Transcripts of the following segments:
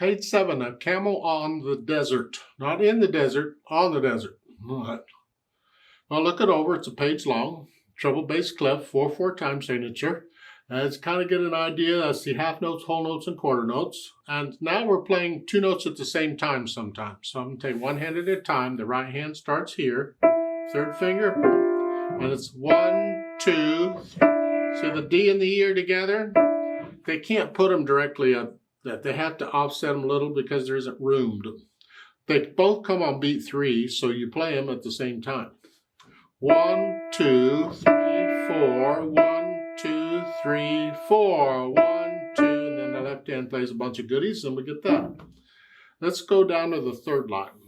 Page 7, A Camel on the Desert. Not in the desert, on the desert. All right. Well, look it over. It's a page long. Treble bass clef, 4/4 time signature. Let's kind of get an idea. That's the half notes, whole notes, and quarter notes. And now we're playing two notes at the same time sometimes. So I'm going to take one hand at a time. The right hand starts here, third finger, and it's 1, 2. See the D and the E are together? They can't put them directly up. That they have to offset them a little because there isn't room to. They both come on beat 3, so you play them at the same time. 1, 2, 3, 4. 1, 2, 3, 4. 1, 2, and then the left hand plays a bunch of goodies, and we get that. Let's go down to the third line.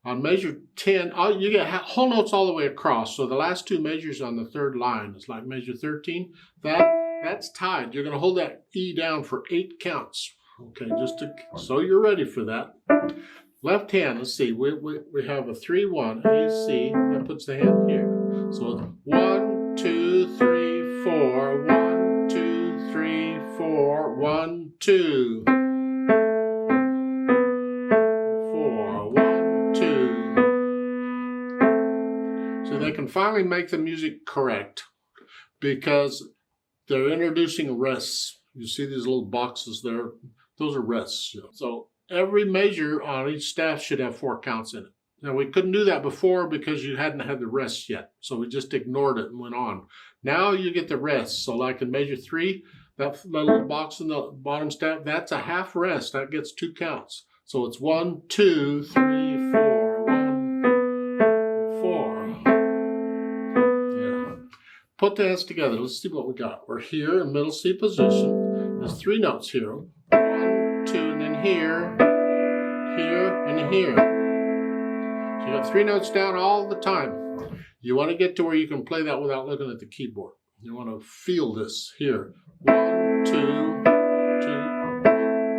On measure 10, you get whole notes all the way across. So the last two measures on the third line is like measure 13. That's tied. You're going to hold that E down for 8 counts. Okay, so you're ready for that. Left hand, let's see, we have a 3-1, A, C, that puts the hand here. So it's 1, 2, 3, 4, 1, 2, 3, 4, 1, 2. 4, 1, 2. So they can finally make the music correct because they're introducing rests. You see these little boxes there? Those are rests. So every measure on each staff should have 4 counts in it. Now, we couldn't do that before because you hadn't had the rests yet. So we just ignored it and went on. Now you get the rests. So like in measure 3, that little box in the bottom staff, that's a half rest. That gets 2 counts. So it's 1, 2, 3, 4, 1, 4. Yeah. Put the hands together. Let's see what we got. We're here in middle C position. There's 3 notes here. 1, 2, and then here, here, and here. So you got 3 notes down all the time. You want to get to where you can play that without looking at the keyboard. You want to feel this here. 1, 2,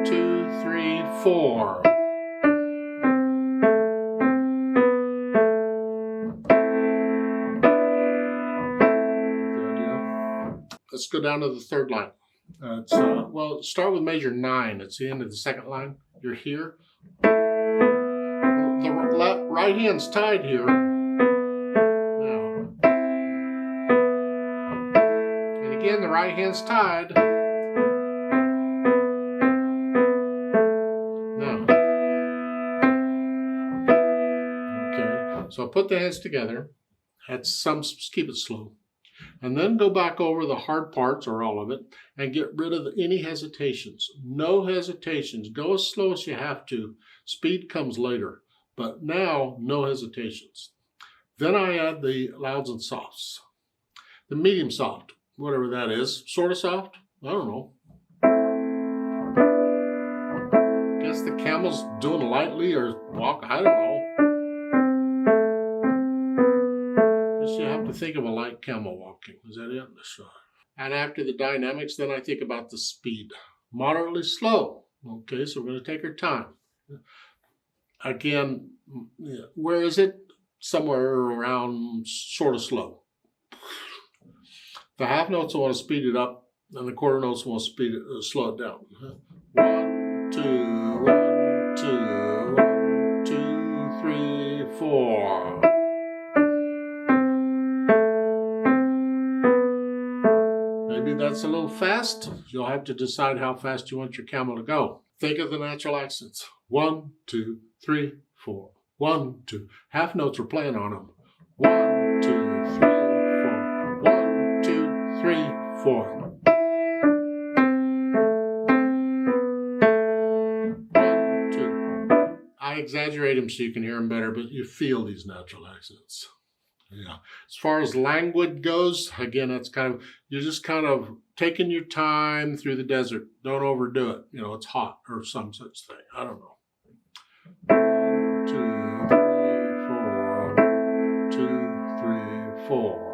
2, 3, 4. Let's go down to the third line. Well, start with measure 9. It's the end of the second line. You're here. The right hand's tied here. Now. And again, the right hand's tied. Now. Okay, so put the hands together. Keep it slow. And then go back over the hard parts, or all of it, and get rid of any hesitations. No hesitations. Go as slow as you have to. Speed comes later. But now, no hesitations. Then I add the louds and softs. The medium soft, whatever that is. Sort of soft? I don't know. Guess the camel's doing lightly or walk. I don't know. You have to think of a light camel walking. Is that it? And after the dynamics, then I think about the speed. Moderately slow. Okay, so we're going to take our time. Again, where is it? Somewhere around sort of slow. The half notes will want to speed it up, and the quarter notes will want to slow it down. 1, 2, 1, 2, 1, 2, 3, 4. Maybe that's a little fast. You'll have to decide how fast you want your camel to go. Think of the natural accents. 1, 2, 3, 4. 1, 2. Half notes are playing on them. 1, 2, 3, 4. 1, 2, 3, 4. 1, 2. I exaggerate them so you can hear them better, but you feel these natural accents. Yeah. As far as languid goes, again, that's you're just kind of taking your time through the desert. Don't overdo it. It's hot or some such thing. I don't know. 1, 2, 3, 4. 1, 2, 3, 4.